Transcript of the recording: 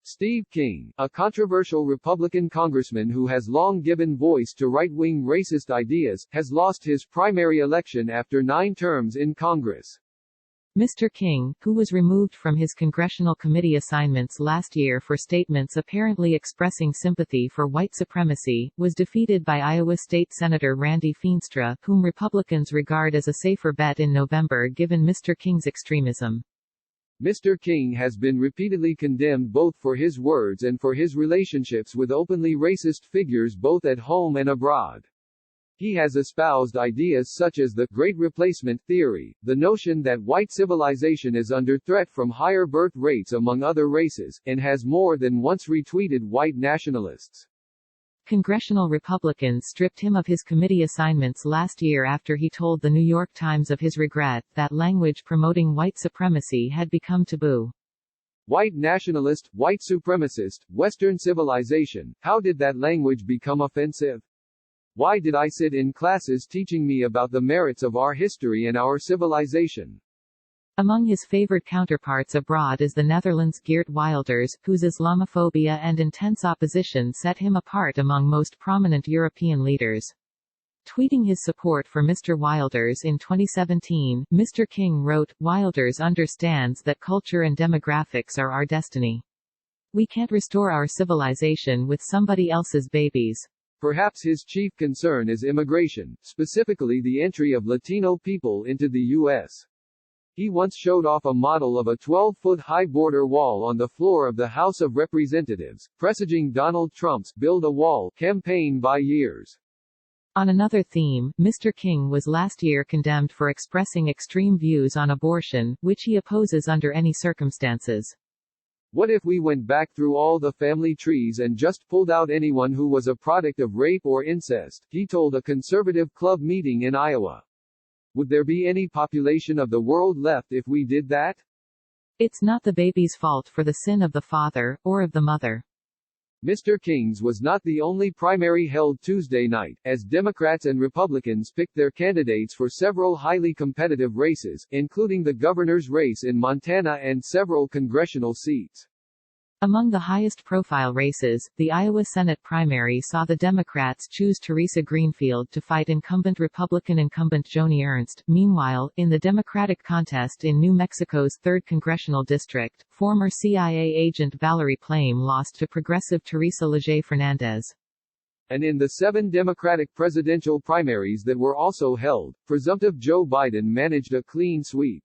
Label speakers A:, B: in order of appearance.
A: Steve King, a controversial Republican congressman who has long given voice to right-wing racist ideas, has lost his primary election after 9 terms in Congress.
B: Mr. King, who was removed from his congressional committee assignments last year for statements apparently expressing sympathy for white supremacy, was defeated by Iowa State Senator Randy Feenstra, whom Republicans regard as a safer bet in November given Mr. King's extremism.
A: Mr. King has been repeatedly condemned both for his words and for his relationships with openly racist figures both at home and abroad. He has espoused ideas such as the Great Replacement theory, the notion that white civilization is under threat from higher birth rates among other races, and has more than once retweeted white nationalists.
B: Congressional Republicans stripped him of his committee assignments last year after he told The New York Times of his regret that language promoting white supremacy had become taboo.
A: White nationalist, white supremacist, Western civilization, how did that language become offensive? Why did I sit in classes teaching me about the merits of our history and our civilization?
B: Among his favored counterparts abroad is the Netherlands' Geert Wilders, whose Islamophobia and intense opposition set him apart among most prominent European leaders. Tweeting his support for Mr. Wilders in 2017, Mr. King wrote, "Wilders understands that culture and demographics are our destiny. We can't restore our civilization with somebody else's babies."
A: Perhaps his chief concern is immigration, specifically the entry of Latino people into the U.S. He once showed off a model of a 12-foot-high border wall on the floor of the House of Representatives, presaging Donald Trump's "Build a Wall" campaign by years.
B: On another theme, Mr. King was last year condemned for expressing extreme views on abortion, which he opposes under any circumstances.
A: What if we went back through all the family trees and just pulled out anyone who was a product of rape or incest? He told a conservative club meeting in Iowa. Would there be any population of the world left if we did that?
B: It's not the baby's fault for the sin of the father, or of the mother.
A: Mr. King's was not the only primary held Tuesday night, as Democrats and Republicans picked their candidates for several highly competitive races, including the governor's race in Montana and several congressional seats.
B: Among the highest-profile races, the Iowa Senate primary saw the Democrats choose Teresa Greenfield to fight incumbent Republican incumbent Joni Ernst. Meanwhile, in the Democratic contest in New Mexico's 3rd Congressional District, former CIA agent Valerie Plame lost to progressive Teresa Leger Fernandez. And
A: in the 7 Democratic presidential primaries that were also held, presumptive Joe Biden managed a clean sweep.